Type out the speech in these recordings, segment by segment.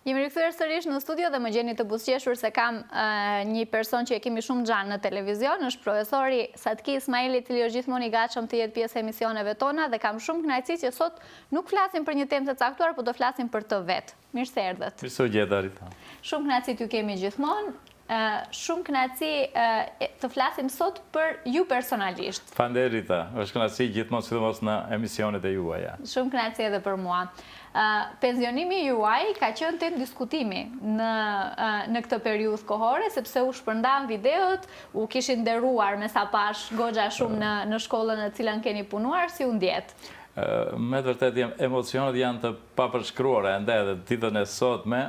Jemi rikthyer sërish në studio dhe më gjeni të buzëqeshur se kam një person që e kemi shumë gjanë në televizion, është profesori Satki Ismaili, i cili është gjithmonë i gatshëm të jetë pjesë e emisioneve tona dhe kam shumë kënaqësi që sot nuk flasim për një temë të caktuar, por do flasim për të vetë. Mirë se erdhët. Mirë se u gjeta, Rita. Shumë kënaqësi t'ju kemi gjithmonë. Shumë kënaqësi të flasim sot për ju personalisht. Faleminderit, Rita. Është kënaqësi gjithmonë sidomos në emisionet e juaja. Shumë kënaqësi edhe për mua. Pensionimi juaj ka qenë temë diskutimi në këtë periudhë kohore, sepse u shpërndan videot, u kishin nderuar me sa pash goxha shumë në shkollën në cilën keni punuar, si u ndjet? Me të vërtetë emocionet janë të papërshkruara ende edhe ditën e sotme,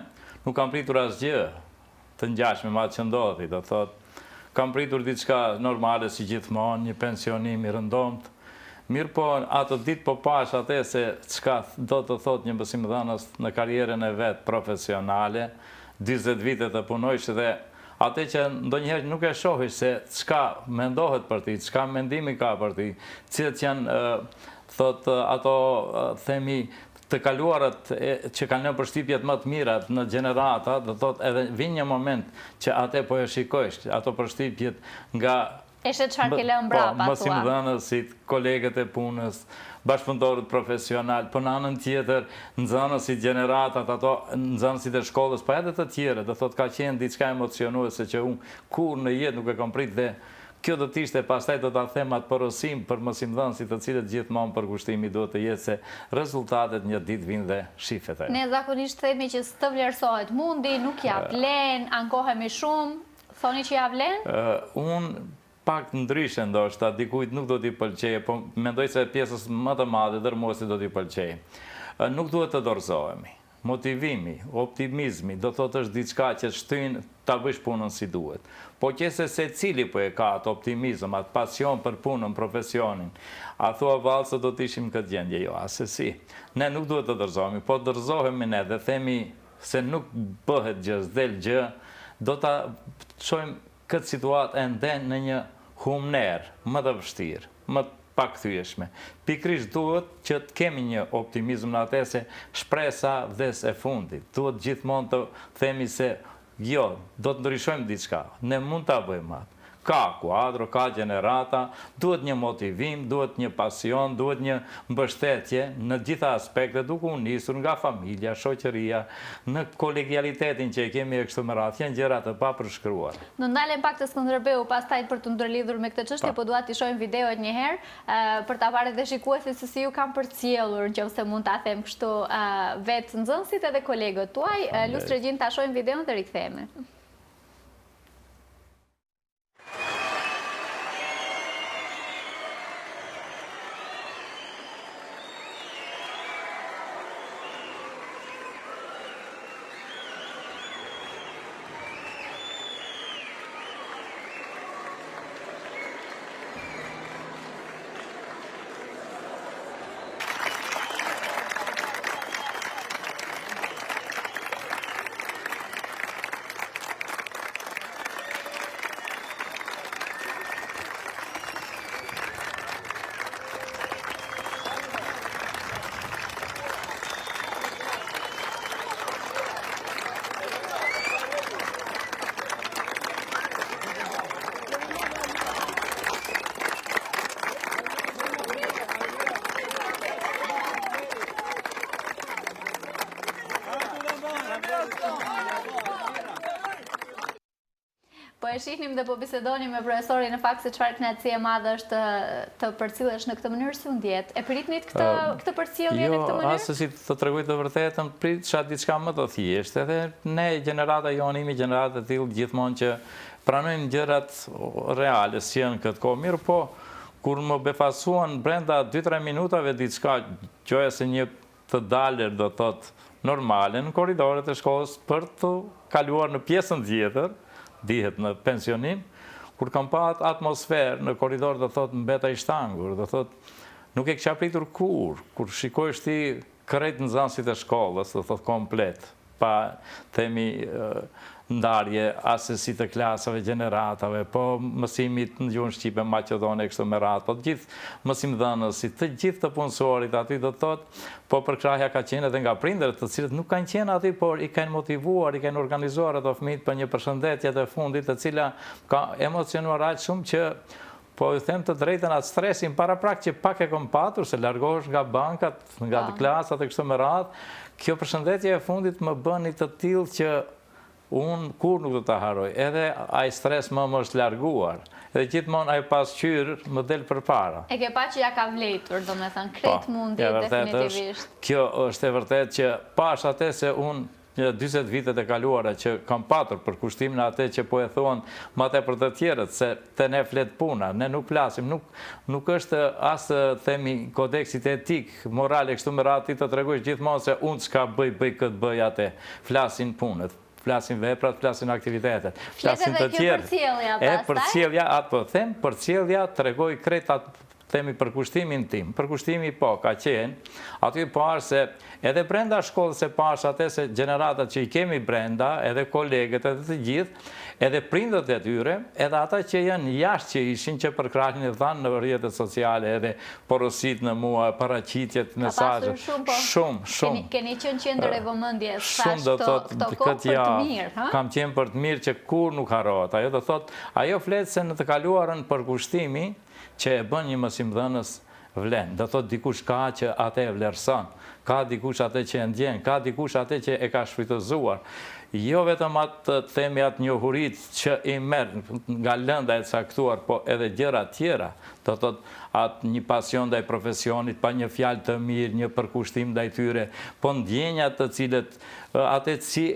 nuk kam pritur asgjë të ngjashme me atë që ndodhi, do thotë, kam pritur diçka normale si gjithmonë, një pensionim i rëndomt. Mirë po, ato ditë po pash atë se çka do të thotë një mësimdhënës në karrierën e vet profesionale, 40 vite të punojsh dhe atë që ndonjëherë nuk e shohish se çka mendohet për ti, çka mendimi ka për ti, cilët janë thotë ato themi të kaluarat që kanë në përshtypjet më të mirat në gjenerata, do thotë edhe vjen një moment që atë po e shikojsh, ato përshtypjet nga Eshe çfarë ke lënë mbrapa, mësimdhënësit, kolegët e punës, bashkëpunëtorët profesional, po në anën tjetër, nxënësit gjeneratat, ato nxënësit e shkollës, po edhe të tjere, do thotë ka qenë diçka emocionuese që unë kur në jetë nuk e kam prit dhe kjo do t'ishte pastaj do ta them atë porosim për mësimdhënësit të cilët gjithmonë përkushtimi duhet të jetë se rezultatet një ditë vinë dhe shifet. Ne zakonisht themi që s'të vlerësohet mundi, nuk ja vlen, ankohemi shumë, thoni që ja vlen? Unë pak ndryshe ndoshta, dikujt nuk do t'i pëlqejë, po mendoj se pjesës më të madhe dërmuesit do t'i pëlqejë. Nuk duhet të dorëzohemi. Motivimi, optimizmi, do thotë është diçka që shtyn ta bësh punën si duhet. Po qëse secili po e ka atë optimizëm, atë pasion për punën, profesionin, a thua vallë se do të ishim këtë gjendje, jo, asesi. Ne nuk duhet të dorëzohemi, po dorëzohemi ne dhe themi se nuk bëhet gjë, s'del gjë, do ta çojmë këtë situatë ende në një humner më të vështirë, më të pakthyeshme. Pikrisht duhet që të kemi një optimizëm në atë se shpresa vdes e fundit. Duhet gjithmonë të themi se jo, do të ndryshojmë diçka, ne mund ta bëjmë atë. Ka kuadro, ka gjenerata, duhet një motivim, duhet një pasion, duhet një mbështetje në gjitha aspektet, duke u nisur nga familja, shoqëria, në kolegialitetin që e kemi e kështu me radhë, janë gjëra të papërshkruara. Do ndalem pak të Skënderbeu pastaj për të ndërlidhur me këtë çështje, po dua t'i shohim videot një herë për ta parë dhe shikuesit se si ju kanë përcjellur, nëse mund ta them kështu, vetë nxënësit edhe kolegët tuaj. Lus Regjin, ta shohim videon dhe rikthehemi. Po e shihnim dhe po bisedonim me profesorin në fakt se çfarë kënaqësi e madhe është të përcjellesh në këtë mënyrë, si u ndjet? E pritnit këtë përcjellje në këtë mënyrë? Jo, as si të tregoj të vërtetën, pritësha diçka më të thjeshtë, edhe ne gjenerata jonë, imi gjenerata të tillë gjithmonë që pranojmë gjërat reale si janë këtë kohë. Mirë po, kur më befasuan brenda 2-3 minutave diçka, qoja se një të dalër do thotë normale në korridoret e shkollës për të kaluar në pjesën tjetër, dihet në pensionim, kur kam pa atë atmosferë në korridor, do thotë mbeta i shtangur, do thotë nuk e kisha pritur kur shikojsh ti krejt nxënësit e shkollës, do thotë komplet, pa themi ndarje asesi të klasave, gjeneratave, po mësimit në gjuhën shqipe, maqedone, kështu me radhë, po të gjithë mësimdhënësit, të gjithë të punësorit aty do të thotë, po përkrahja ka qenë edhe nga prindërit, të cilët nuk kanë qenë aty, por i kanë motivuar, i kanë organizuar ato fëmijët për një përshëndetje të fundit, e cila ka emocionuar aq shumë që po ju them të drejtën atë stresin para prak që pak e kom patur, se largohesh nga bankat, nga klasat e kështu me radhë, kjo përshëndetje e fundit më bën një të tillë që unë kur nuk do të haroj, edhe ai stres më është larguar, edhe gjithmonë ai pasqyrë më del përpara. E ke pa që ja ka vletur, do me thënë, krejt mundi definitivisht. Kjo është e vërtet që pash atë se unë 20 vitet e kaluara që kam patur për kushtimin atë që po e thonë ma te për të tjerët, se të ne flet puna, ne nuk flasim, nuk është asë themi kodeksit etik, morale, kështu më rati të tregojsh gjithmonë se unë s'ka bëj këtë bëj atë, flasin punët. Flasin veprat, flasin aktivitetet, flasin të tjerë. E përcjellja, atë po them, përcjellja tregoj krejt atë themi për kushtimin tim. Për kushtimi po ka qenë, aty parë se edhe brenda shkollës e pash atë se generatat që i kemi brenda, edhe kolegët edhe të gjithë, edhe prindët e tyre, edhe ata që janë jashtë që ishin që përkrahnin e dhanë në rrjetet sociale, edhe porosit në mua, paraqitjet, mesazhet. Shumë. Keni qenë qendër e vëmendjes këto kohë për të mirë, kam qenë për të mirë që kur nuk harrohet. Ajo do thotë, ajo flet se në të kaluarën për kushtimi që e bën një mësimdhënës vlen. Do thotë dikush ka që atë e vlerëson, ka dikush atë që e ndjen, ka dikush atë që e ka shfrytëzuar. Jo vetëm atë themi atë njohurit që i merr nga lënda e caktuar, po edhe gjëra tjera. Do thotë atë një pasion ndaj profesionit, pa një fjalë të mirë, një përkushtim ndaj tyre, po ndjenjat të cilët atë si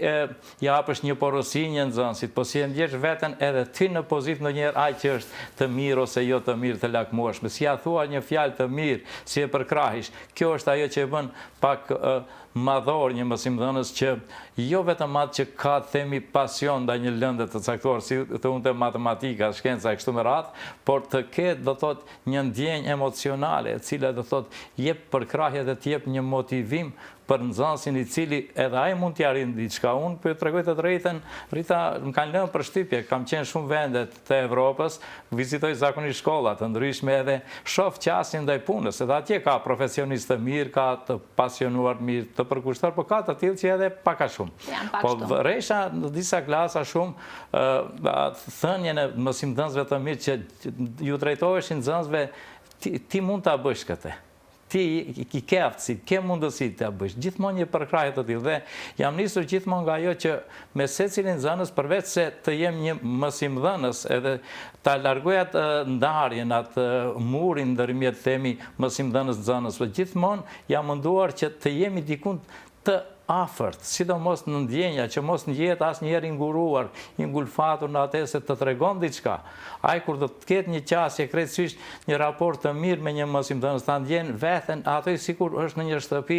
japësh një porosi një nxënësit, po si e ndjesh veten edhe ti në pozitë ndonjëherë ai që është të mirë ose jo të mirë të lakmueshme, si ja thua një fjalë të mirë, si e përkrahish. Kjo është ajo që e bën pak madhor një mësimdhënës që jo vetëm atë që ka themi pasion ndaj një lëndë të caktuar, si të unë të matematika, shkenca e kështu me radhë, por të ketë do thotë një ndjenjë emocionale, e cila do thotë jep përkrahje dhe të jep një motivim për nxënësin i cili edhe ai mund t'ja arrijë diçka. Unë po ju tregoj të drejtën, Rita, më kanë lënë përshtypje, kam qenë shumë vende të Evropës, vizitoj zakonisht shkolla të ndryshme edhe shoh qasjen ndaj punës, edhe atje ka profesionistë të mirë, ka të pasionuar mirë, të përkushtuar, por ka të tillë që edhe pak a shumë. Po rresha në disa klasa shumë thënien e mësimdhënësve të mirë që ju drejtoheshin nxënësve, ti mund ta bësh këtë. Ti i ke aftësi, ke mundësi të bësh, gjithmonë një përkrahje të tillë. Dhe jam nisur gjithmonë nga ajo që me secilin nxënës, përveç se të jem një mësimdhënës, edhe ta largoj atë ndarjen, atë murin ndërmjet themi mësimdhënës nxënës, gjithmonë jam munduar që të jemi dikun të afërt, sidomos në ndjenja, që mos ndjehet asnjëherë i nguruar, i ngulfatur në atë se të tregon diçka. Ai kur do të ketë një qasje krejtësisht një raport të mirë me një mësimdhënës, ta ndjen veten aty sikur është në një shtëpi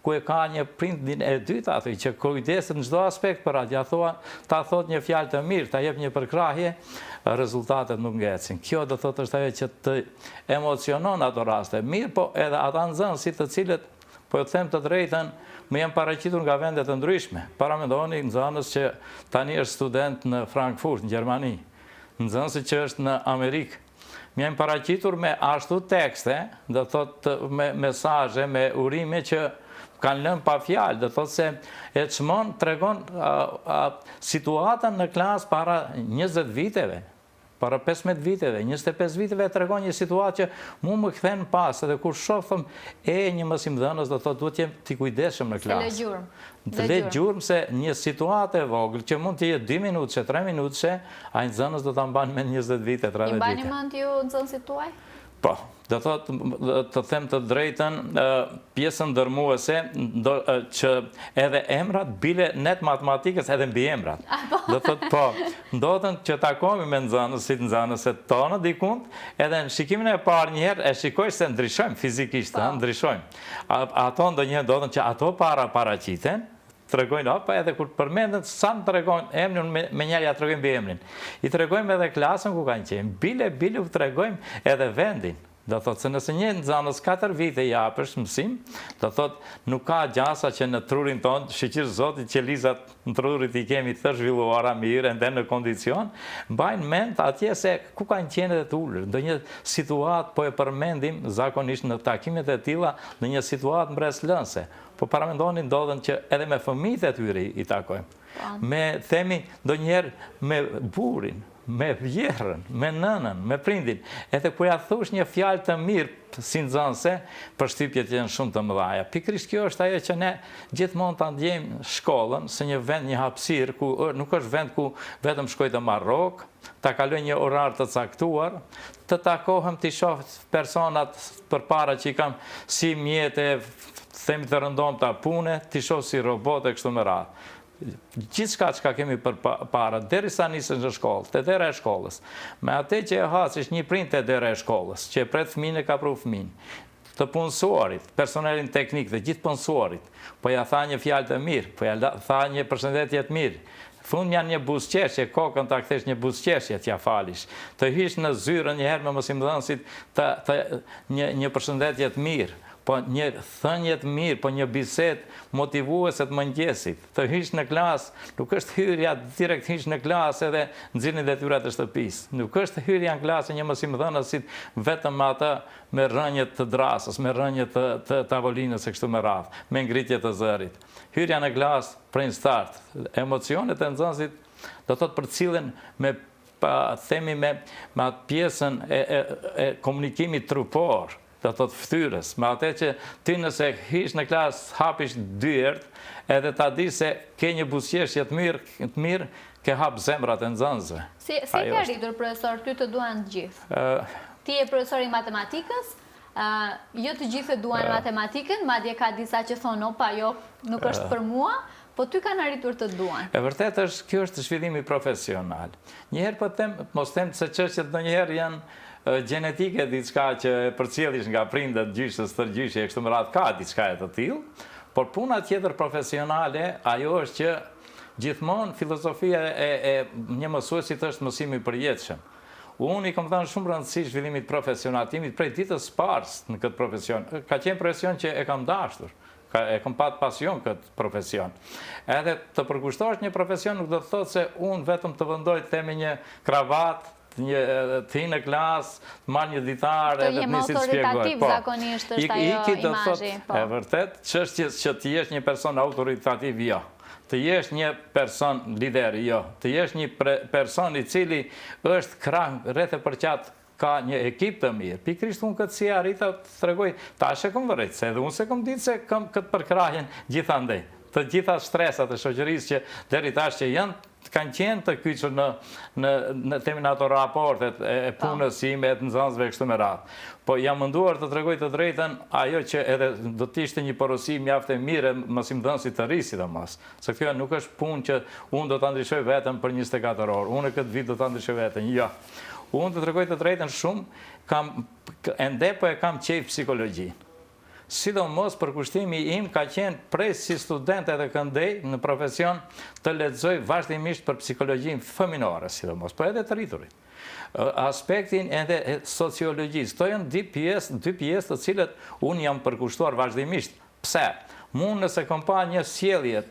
ku e ka një prindin e dytë aty që kujdeset në çdo aspekt për atë, ta thot një fjalë të mirë, ta jep një përkrahje, rezultatet nuk ngecin. Kjo do thotë është ajo që të emocionon ato raste. Mirë, po edhe ata nxënësit të cilët, po ju them të drejtën, më jam paraqitur nga vende të ndryshme. Paramendoni nxënës që tani është student në Frankfurt, në Gjermani, nxënësi që është në Amerikë. Më jam paraqitur me ashtu tekste, do thotë me mesazhe, me urime që kanë lënë pa fjalë, do thotë se e çmon tregon situatën në klasë para 20 viteve. Para 15 viteve, 25 viteve tregon një situatë që mu më kthen pas, edhe kur shohëm një mësimdhënës do thotë duhet jem t'i kujdesshëm në klasë. Të le gjurmë se një situatë e vogël që mund të jetë 2 minutëshe, 3 minutëshe, ai nxënës do ta mban me 20 vite, 30 vite. I mbani mend ju nxënësit tuaj? Po, do thotë të them të drejtën, pjesën ndërmuese që edhe emrat bile net matematikës edhe mbi emrat. Do thotë po, ndodhen që takohemi me nxënësit tonë dikund, edhe në shikimin e parë një herë e shikoj se ndryshojmë fizikisht, ndryshojmë. Ato ndonjëherë ndodhen që ato paraqiten, tregojnë apa edhe kur përmenden sa të tregojnë emrin me njëri tregojnë mbi emrin. I tregojmë edhe klasën ku kanë qenë. Bile u tregojmë edhe vendin. Do thot se nëse një nxënës 4 vite japësh mësim, do thot nuk ka gjasa që në trurin tonë, shqyqyr Zotit që lizat në trurit i kemi të zhvilluara mirë, ende në kondicion, mbajnë mend atje se ku kanë qenë dhe të ullër. Ndë një situatë po e përmendim zakonisht në takimet e tilla, në një situatë mbreslënse. Po paramendoni ndodhen që edhe me fëmijët e tyre i takojmë. Me themi ndonjëherë me burin, me vjerën, me nënën, me prindin. Edhe ku ja thush një fjalë të mirë si nxënëse, përshtypjet janë shumë të mëdha. Pikërisht kjo është ajo që ne gjithmonë ta ndjejmë shkollën se një vend, një hapësirë ku nuk është vend ku vetëm shkoj të marr rrok, ta kaloj një orar të caktuar, të takohem të shoh personat përpara që i kam si mjete, themi të rëndomta pune, të shoh si robote kështu me radhë. Gjithçka që kemi për para, derisa nisën në shkollë, te dera e shkollës, me atë që e hasish një prind te dera e shkollës, që e pret fëmin e ka pru fëmin, të punësuarit, personelin teknik dhe gjithë punësuarit, po ja tha një fjalë të mirë, po ja tha një përshëndetje të mirë, fund janë një buzëqeshje, kokën ta kthesh një buzëqeshje t'ja falish, të hysh në zyrën një herë me mosimdhënësit një përshëndetje të mirë, po një thënje të mirë, po një bisedë motivuese të mëngjesit, të hysh në klasë, nuk është hyrja direkt hysh në klasë edhe nxirrni detyrat e shtëpisë. Nuk është hyrja në klasë një mosimdhënësit vetëm atë me rënje të drasës, me rënje të tavolinës e kështu me radhë, me ngritje të zërit. Hyrja në klasë prej start, emocionet e nxënësit do thotë për cilën me themi me atë pjesën e komunikimit trupor, do thotë ftyrës, me atë që ti nëse hish në klasë hapish dyert, edhe ta di se ke një buzëqeshje të mirë, ke hap zemrat e nxënësve. Si ke arritur, profesor, ty të duan të gjithë? Ti je profesor i matematikës, jo të gjithë duan matematikën, madje ka disa që thonë, opa, jo, nuk është për mua, po ty kanë arritur të duan. E vërtet është, kjo është zhvillimi profesional. Njëherë po mos them se çështjet ndonjëherë janë gjenetike, diçka që përcjellish nga prindët, gjyshës, tërgjyshje, e kështu me radhë, ka diçka e të tillë, por puna tjetër profesionale, ajo është që gjithmonë filozofia e një mësuesit është mësimi i përjetshëm. Unë i kam dhënë shumë rëndësi zhvillimit profesional, timit prej ditës parës në këtë profesion. Ka qenë profesion që e kam dashur, e kam pat pasion këtë profesion. Edhe të përkushtosh një profesion nuk do të thotë se unë vetëm të vendoj të themi një kravat, të hi në klasë, të marrë një ditar, edhe të nisi të shpjegoj. Të jem autoritativ zakonisht është ajo imazhi. E vërtet, çështjes që të jesh një person autoritativ, jo. Të jesh një person lider, jo. Të jesh një person i cili është krah rreth e përqat ka një ekip të mirë. Pikërisht unë këtë si arrita të tregoj, tash e kam vërejt, se edhe unë se kam ditë se kam këtë përkrahjen gjithandej. Të gjitha stresat e shoqërisë që deri tash që janë kanë qenë të kyçur në temin ato raportet e punës ime, të nxënësve kështu me radhë. Po jam munduar të tregoj të drejtën ajo që edhe do të ishte një porosi mjaft e mirë mosimdhënësit të ri sidomos. Se kjo nuk është punë që unë do ta ndryshoj vetëm për 24 orë. Unë këtë vit do ta ndryshoj vetëm. Jo. Unë të tregoj të drejtën shumë, ende po e kam qejf psikologjinë. Sidomos përkushtimi im ka qenë prej si student edhe këndej në profesion të lexoj vazhdimisht për psikologjinë fëminore, sidomos, po edhe të rriturit. Aspektin edhe sociologjisë. Këto janë dy pjesë të cilët unë jam përkushtuar vazhdimisht. Pse? Mund nëse kam pa një sjellje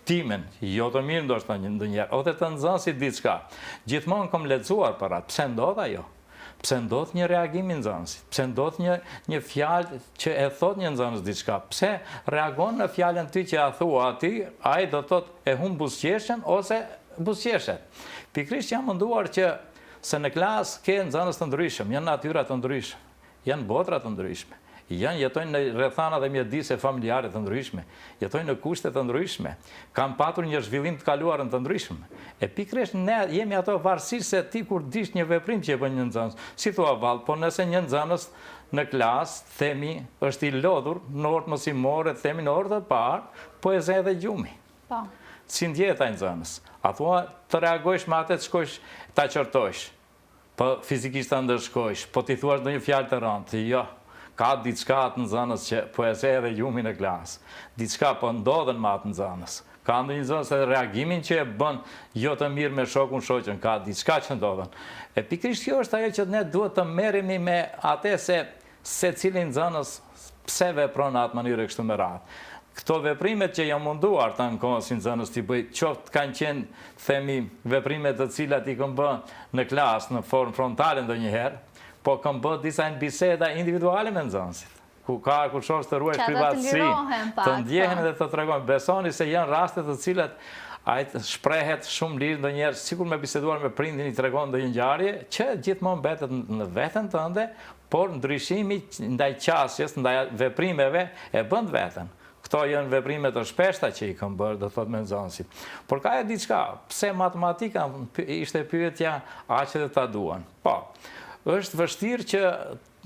timen, jo të mirë ndoshta ndonjëherë, ose të nxënësit diçka. Gjithmonë kam lexuar për atë. Pse ndodh ajo? Pse ndodh një reagim i nxënësit? Pse ndodh një fjalë që e thot një nxënës diçka? Pse reagon në fjalën ty që ja thua atij, ai do thotë e humb buzëqeshjen ose buzëqeshet. Pikërisht jam munduar që se në klasë ke nxënës të ndryshëm, janë natyra të ndryshme, janë botra të ndryshme. Jetojnë në rrethana dhe mjedise familjare të ndryshme, jetojnë në kushte të ndryshme, kanë patur një zhvillim të kaluar të ndryshme. E pikërisht ne jemi ato varësisht se ti kur dish një veprim që e bën një nxënës, si thua vallë, po nëse një nxënës në klasë, themi, është i lodhur në orë mësimore, themi në orë të parë, po e zë edhe gjumi. Po. Si ndjehet ai nxënës? A thua të reagojsh me atë të shkojsh ta qortojsh, po fizikisht ta ndërshkojsh, po ti thuash ndonjë fjalë të rëndë, jo. Ka diçka atë nxënës që po e zë edhe gjumi në klasë. Diçka po ndodhen me atë nxënës. ka ndonjë zonë se reagimin që e bën jo të mirë me shokun, shoqën, ka diçka që ndodhen. E pikërisht kjo është ajo që ne duhet të merremi me atë se secilin zonës pse vepron në atë mënyrë kështu me radhë. Këto veprimet që janë munduar të në kohësin zënës t'i bëjt, qoftë kanë qenë, themi, veprimet të cilat i kanë bë në klasë, në formë frontale ndonjëherë, po kanë bë disa në biseda individuale me nëzënësit, ku ka ku shosh të ruajsh privatësi, të ndjehen dhe të tregojnë. Besoni se janë rastet të cilat ajtë shprehet shumë lirë ndonjëherë, sikur me biseduar me prindin i tregon ndonjë ngjarje që gjithmonë mbetet në veten tënde, por ndryshimi ndaj qasjes, ndaj veprimeve e bën veten. Këto janë veprime të shpeshta që i kanë bërë, do thot me nxënësit. Por ka e diçka, pse matematika ishte pyetja aq që ta duan. Po, është vështirë që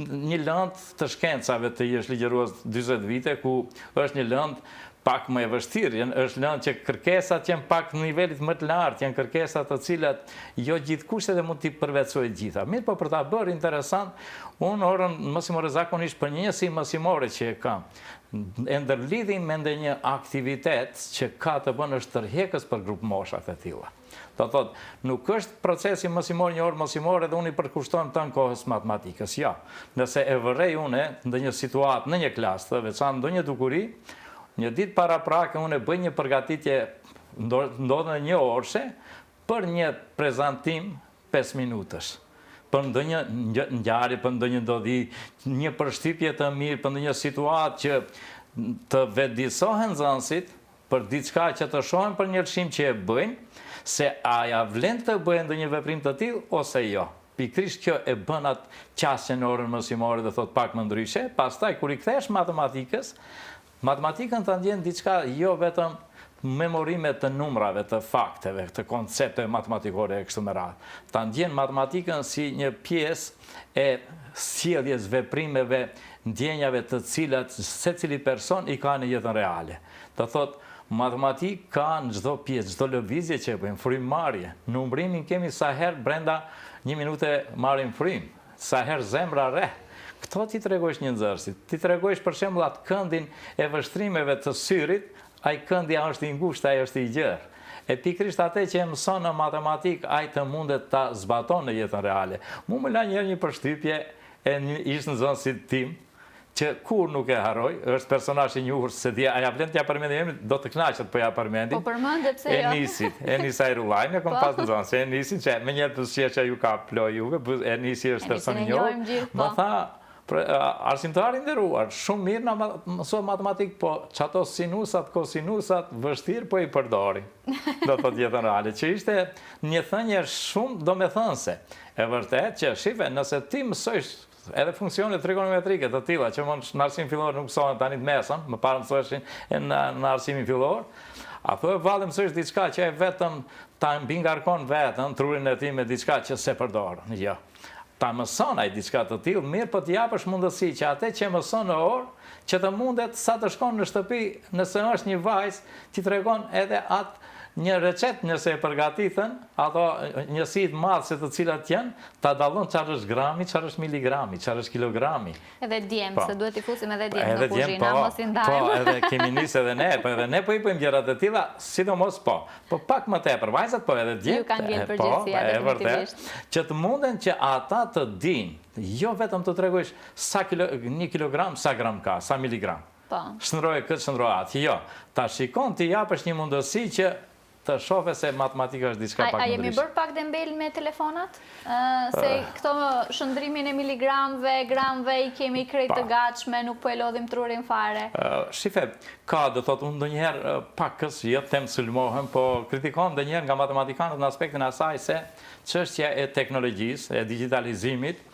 një lëndë të shkencave të jesh ligjërues 40 vite, ku është një lëndë pak më e vështirë, është lëndë që kërkesat janë pak në nivelit më të lartë, janë kërkesat të cilat jo gjithkusht edhe mund t'i përvetsojë gjitha. Mirë, po për ta bërë interesant, unë orën mësimore zakonisht për një njësi mësimore që e kam, e ndërlidhin me ndonjë aktivitet që ka të bënë është tërheqës për grup moshat e tilla. Do thot, nuk është procesi mësimor një orë mësimore dhe unë i përkushton të në kohës matematikës. Ja, nëse e vërej une ndonjë situatë në një klasë të veçanë ndonjë dukuri, një ditë para prake unë e bëj një përgatitje ndodhe një orëshe për një prezantim 5 minutësh. Për ndonjë ngjarje, për ndonjë ndodhi, një përshtypje të mirë, për ndonjë situatë që të vetëdijsohen nxënësit për diçka që të shohin për një lëshim që e bëjnë, se a ja vlen të bëjnë ndonjë veprim të tillë ose jo. Pikërisht kjo e bën atë qasje në orën mësimore dhe thot pak më ndryshe, pastaj kur i kthesh matematikën të ndjen diçka jo vetëm memorime të numrave, të fakteve, të koncepteve matematikore e kështu me radhë. Ta ndjen matematikën si një pjesë e sjelljes veprimeve, ndjenjave të cilat secili person i ka në jetën reale. Do thot, matematikë ka në çdo pjesë, çdo lëvizje që e bëjmë, frymëmarrje. Numrimin kemi sa herë brenda 1 minute marrim frym, sa herë zemra re. Këto ti tregojsh një nxënësit. Ti tregojsh për shembull atë këndin e vështrimeve të syrit, ai këndi është i ngushtë, ai është i gjerë. E pikërisht atë që e mëson në matematikë, ai të mundet ta zbaton në jetën reale. Mu më la një përshtypje e ishtë nxënësit tim, që kur nuk e haroj, është personazh i njohur, se dia aja vlen t'ja përmendim, do të kënaqet po ja përmendim. Po përmende pse jo? Enisa Rullajnë, kom pas nxënës, Enisin që me një përshqeqa ju ka ploj juve, Enisi është person i njohur, më tha, arsimtari nderuar, shumë mirë na mësua matematikë, po që ato sinusat, kosinusat, vështirë po i përdori, do të jetën reale, që ishte një thënje shumë domethënëse. E vërtet që, shife, nëse ti mësojsh edhe funksionet trigonometrike të tilla që në arsim fillor nuk mësohen tani të mesën, më parë mësoheshin në arsimin fillor, apo e vallë mësojsh diçka që e vetëm ta mbingarkon vetën, trurin e tij me diçka që se përdorën. Jo. Ta mëson ai diçka të tillë, mirë po t'i japësh mundësi që atë që mëson në orë, që të mundet sa të shkon në shtëpi, nëse është një vajzë, ti tregon edhe atë një recet nëse e përgatitën, ato njësit madhëse të cilat janë, ta dallon çfarë është grami, çfarë është miligrami, çfarë është kilogrami. Edhe djemë, se duhet i fusim edhe djemë në kuzhinë, mos i ndajmë. Po, edhe kemi nisë edhe ne, po edhe ne po i bëjmë gjërat e tilla, sidomos po. Po pak më tepër, vajzat po edhe djemë. Ju kanë ngel përgjegjësia definitivisht. Që të munden që ata të dinë, jo vetëm të tregojsh sa 1 kilogram, sa gram ka, sa miligram. Shndroje këtë, shndroje atë. Jo, ta shikon ti japësh një mundësi që të shofe se matematika është diçka pak më ndryshe. A jemi bërë pak dembel me telefonat? Se këto shëndrimin e miligramve, gramve i kemi krejt të gatshme, nuk po e lodhim trurin fare. Shife, ka, do thotë, unë ndonjëherë pakës, jo them sulmohem, po kritikon ndonjëherë nga matematikanët në aspektin asaj se çështja e teknologjisë, e digitalizimit,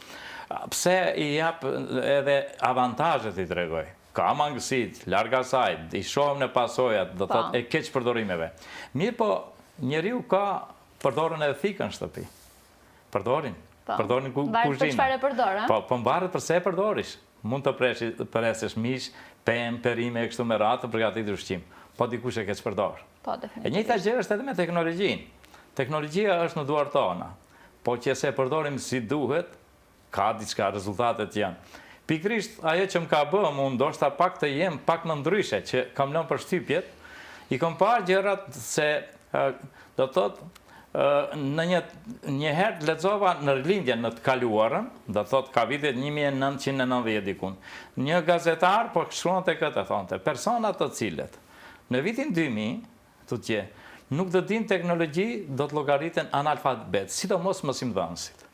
pse i jap edhe avantazhet i tregoj. Ka mangësit, larga saj, i shohëm në pasojat, do thot e keq përdorimeve. Mirë po, njeriu ka përdorën edhe thikën në shtëpi. Përdorin kuzhinë. Mbarët për çfarë e përdor, a? Po mbarët për se e përdorish. Mund të presësh mish, pemë, perime, e kështu me radhë të përgatitur ushqim. Po dikush e keq përdor. E njëjta gjë është edhe me teknologjinë. Teknologjia është në duart tona. Po që se e përdorim si duhet, ka diçka, rezultatet janë. Pikrisht, ajo që më ka bë, mu ndoshta pak të jem pak më ndryshe, që kam lënë përshtypjet, I kom parë gjërat se do të thotë në një herë lexova në rilindjen në të kaluarën, do thot ka vitet 1990 dikun. Një gazetar po shkruante këtë, thonte, personat të cilët në vitin 2000, tutje, nuk do din teknologji, do të llogariten analfabet, sidomos mësimdhënësit.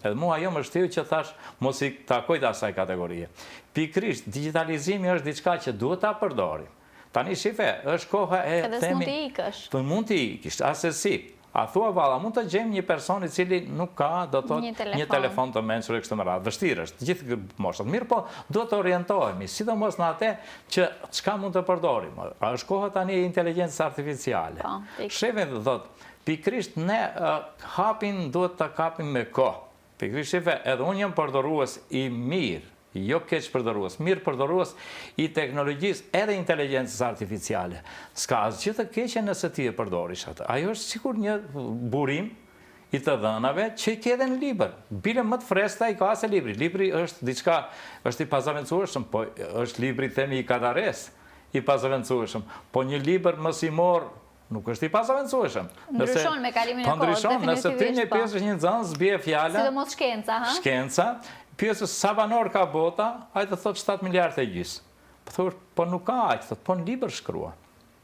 Edhe mua ajo më shtyu që thash mos I takoj të asaj kategorie. Pikrisht, digitalizimi është diçka që duhet ta përdorim. Tani shife, është koha e edhe s'mund t'i ikësh. Po mund t'i ikësh, asesi. A thua valla, mund të gjejmë një person I cili nuk ka, do të një telefon të mençur e kështu me radhë. Vështirë është, gjithë moshat. Mirë po, duhet të orientohemi, sidomos në atë që çka mund të përdorim. A është koha tani e inteligjencës artificiale. Shefe thotë, pikrisht ne duhet ta kapim me kohë. Pikrisht shefe, edhe unë jam përdorues I mirë, jo keq përdorues, mirë përdorues I teknologjisë edhe inteligjencës artificiale. S'ka asgjë të keqe nëse ti e përdorish atë. Ajo është sikur një burim I të dhënave që I ke edhe në libër. Bile më të freskëta I ka se libri. Libri është diçka, është I pazaventueshëm, po është libri themi I kadares, I pazaventueshëm. Po një libër mos I morr nuk është I pazaventueshëm. Ndryshon me kalimin e kohës, definitivisht. Nëse ti një pjesë është një nxënës, bie fjala. Sidomos shkenca, ha? Shkenca, pjesës sa banor ka bota, ai të thotë 7 miliardë e gjys. Po nuk ka aq, thotë, po në libër shkrua.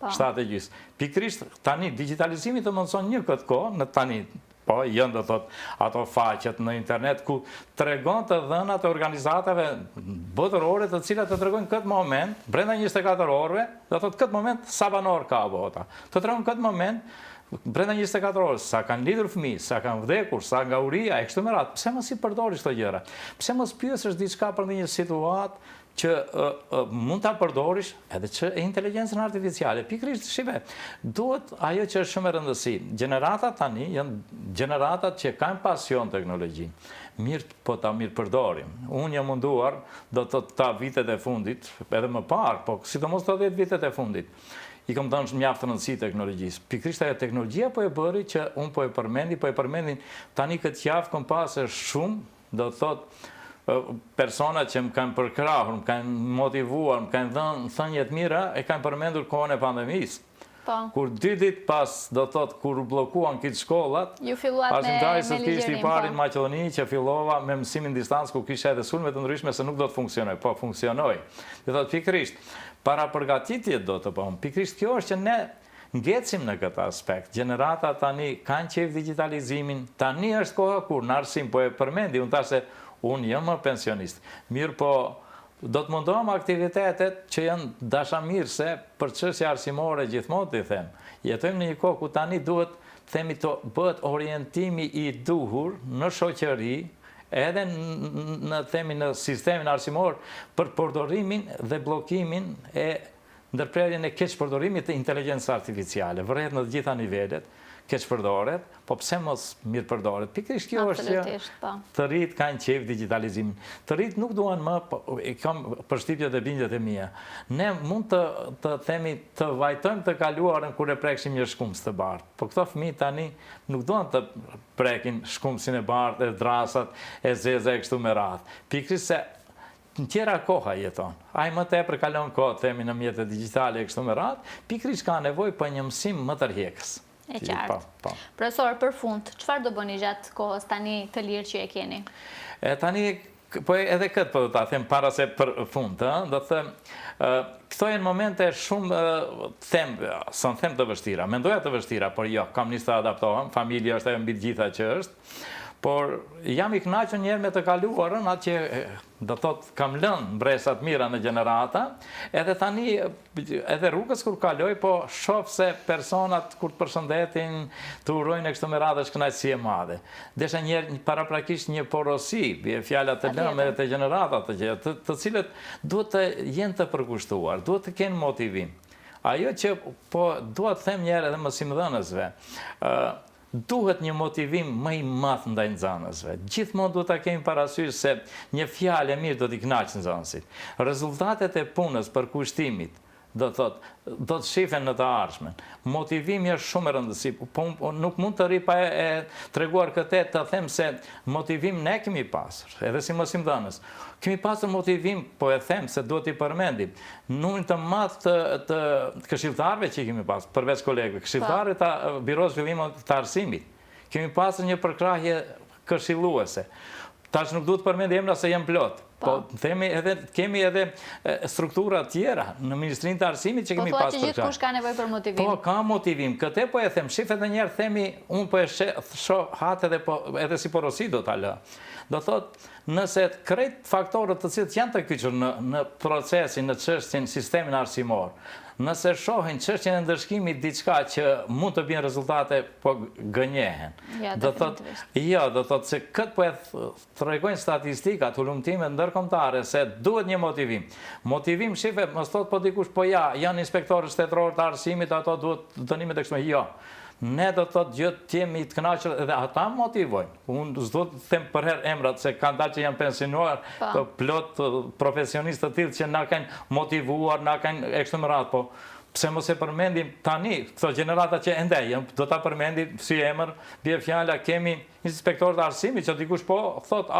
7 e gjys. Pikrisht tani digitalizimi të mundson një këtë kohë në tani. Po, jënë do thot ato faqet në internet ku tregon të dhënat e organizatave botërore të cilat të tregojnë këtë moment, brenda 24 orëve, do thot këtë moment sa banor ka bota. Të tregon këtë moment, brenda 24 orës, sa kanë lidhur fëmijë, sa kanë vdekur, sa nga uria, e kështu me radhë. Pse mos I përdorish këto gjëra? Pse mos pyesësh diçka për një situatë që mund ta përdorish edhe që e inteligjencën artificiale. Pikrisht, shive, duhet ajo që është shumë e rëndësishme. Gjeneratat tani janë gjeneratat që kanë pasion teknologji. Mirë, po ta mirë përdorim. Unë jam munduar, do të ta vitet e fundit, edhe më parë, po sidomos të 10 vitet e fundit. I kam dhënë mjaft rëndësi teknologjisë. Pikrisht ajo teknologjia po e bëri që unë po e përmendin tani këtë javë kam pasur shumë, do të thotë persona që më kanë përkrahur, më kanë motivuar, më kanë dhënë thënie të mira, e kanë përmendur kohën e pandemisë. Kur 2 ditë pas, do thotë, kur bllokuan këtë shkollat, ju filluat me ligjerim. I pari në Maqedoni që fillova me mësimin distancë ku kisha edhe sulme të ndryshme se nuk do të funksionoj, po funksionoi. Do thotë pikrisht, para përgatitjet do të bëjmë. Pikrisht kjo është që ne ngecim në këtë aspekt. Gjenerata tani kanë qejf digitalizimin, tani është koha kur në arsim po e përmendi, unë thashë unë jam më pensionist. Mirë po, do të mundohem aktivitetet që janë dashamirëse për çështje arsimore gjithmonë të them. Jetojmë në një kohë ku tani duhet, themi të bëhet orientimi I duhur në shoqëri, edhe në sistemin arsimor për përdorimin dhe bllokimin e ndërprerjen e keq përdorimit të inteligjencës artificiale. Vërtet në të gjitha nivelet keq përdoret, po pse mos mirë përdoret? Pikërisht kjo është që të rit kanë qejf digitalizimin. Të rit nuk duan më, kam përshtypjet e bindjet e mia. Ne mund të themi të vajtojmë të kaluarën kur e prekshim një shkumës të bardhë. Po këto fëmijë tani nuk duan të prekin shkumësin e bardhë, e drasat, e zeza e kështu me radhë. Pikërisht se në tjera koha jeton. Ai më tepër kalon kohë, themi në mjetet digjitale e kështu me radhë, pikërisht ka nevojë për një mësim më tërheqës. E qartë. Profesor, për fund, çfarë do bëni gjatë kohës tani të lirë që e keni? Tani, po edhe këtë po do ta them para se për fund, do të them, këto janë momente shumë, s'm them të vështira, mendoja të vështira, por jo, kam nisë të adaptohem, familja është e mbi të gjitha që është, por jam I kënaqur një herë me të kaluarën, atë që do thotë kam lënë mbresat mira në gjenerata, edhe tani edhe rrugës kur kaloj, po shoh se personat kur të përshëndetin, të urojnë e kështu me radhë është kënaqësi e madhe. Desha një herë paraprakisht një porosi, bie fjala të lëmë edhe të gjeneratat të cilët duhet të jenë të përkushtuar, duhet të kenë motivim. Ajo që po dua të them një herë edhe mësimdhënësve, duhet një motivim më I madh ndaj nxënësve. Gjithmonë duhet ta kemi parasysh se një fjalë e mirë do t'i kënaqë nxënësit. Rezultatet e punës për kushtimit do të shifen në të ardhmen. Motivimi është shumë e rëndësishëm, po nuk mund të ri pa e treguar këtë të them se motivim ne kemi pasur, edhe si mësimdhënës. Kemi pasur motivim, po e them se duhet t'i përmendim, numrin të madh të këshilltarëve që kemi pasur, përveç kolegëve, këshilltarëve të Biros Zhvillimit të Arsimit. Kemi pasur një përkrahje këshilluese. Tash nuk duhet të përmend emra se janë plot. Po kemi edhe struktura tjera në Ministrinë të Arsimit që kemi pasur. Po thua që gjithkush ka nevojë për motivim. Po ka motivim. Këtë po e them, shifet edhe një herë themi, unë po e shoh hat edhe si porosi do ta lë. Do thotë, nëse krejt faktorët të cilët janë të kyçur në procesin, në çështjen, sistemin arsimor, nëse shohin çështjen e ndërshkimit diçka që mund të bien rezultate, po gënjehen. Do thotë se këtë po e tregojnë statistikat, hulumtimet ndërkombëtare se duhet një motivim. Motivim shife, mos thotë po dikush po janë inspektorë shtetëror të arsimit, ato duhet dënimet e kështu. Jo. Ne do të thotë gjithë të jemi të kënaqur edhe ata motivojnë. Unë s'do të them për herë emrat se kanë dalë që janë pensionuar, plot profesionistë të tillë që na kanë motivuar, na kanë e kështu me radhë, po pse mos e përmendim tani, këto gjenerata që ende janë, do ta përmendim si emër, bie fjala, kemi inspektorët e arsimit që dikush po thot,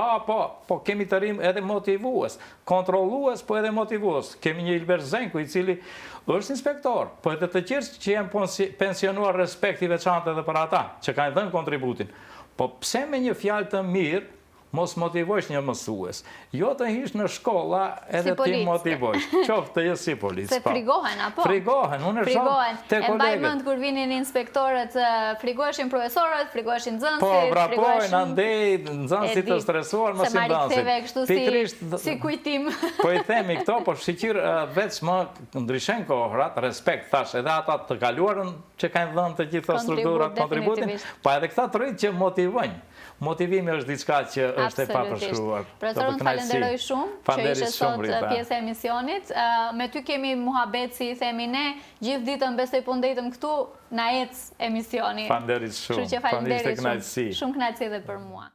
po kemi të rinj edhe motivues, kontrollues, po edhe motivues. Kemi një Ilber Zenku i cili është inspektor, po edhe të tjerë që janë pensionuar respekt i veçantë edhe për ata, që kanë dhënë kontributin. Po pse me një fjalë të mirë mos motivojsh një mësues. Jo të hish në shkolla edhe ti motivojsh. Qoftë të si polic. Se frigohen, apo? Frigohen, unë e shoh te kolegët. E mbaj mend kur vinin inspektorët, frigoheshin profesorët, frigoheshin nxënësit, po, vrapojnë, andej, nxënësit të stresuar, mos i nxënësit. Kështu si kujtim. Po i themi këto, po shqyr veç më ndryshen kohrat, respekt thash, edhe ata të kaluarën që kanë dhënë të gjitha strukturat kontributin, po edhe këta të rritë që motivojnë. Motivimi është diçka që është e papërshkruar. Profesor, unë falenderoj shumë që ishe sot pjesë e emisionit. Me ty kemi muhabet, si i themi ne, gjithë ditën besoj po ndetëm këtu, na ec emisioni. Falenderit shumë. Shumë knaqësi edhe për mua.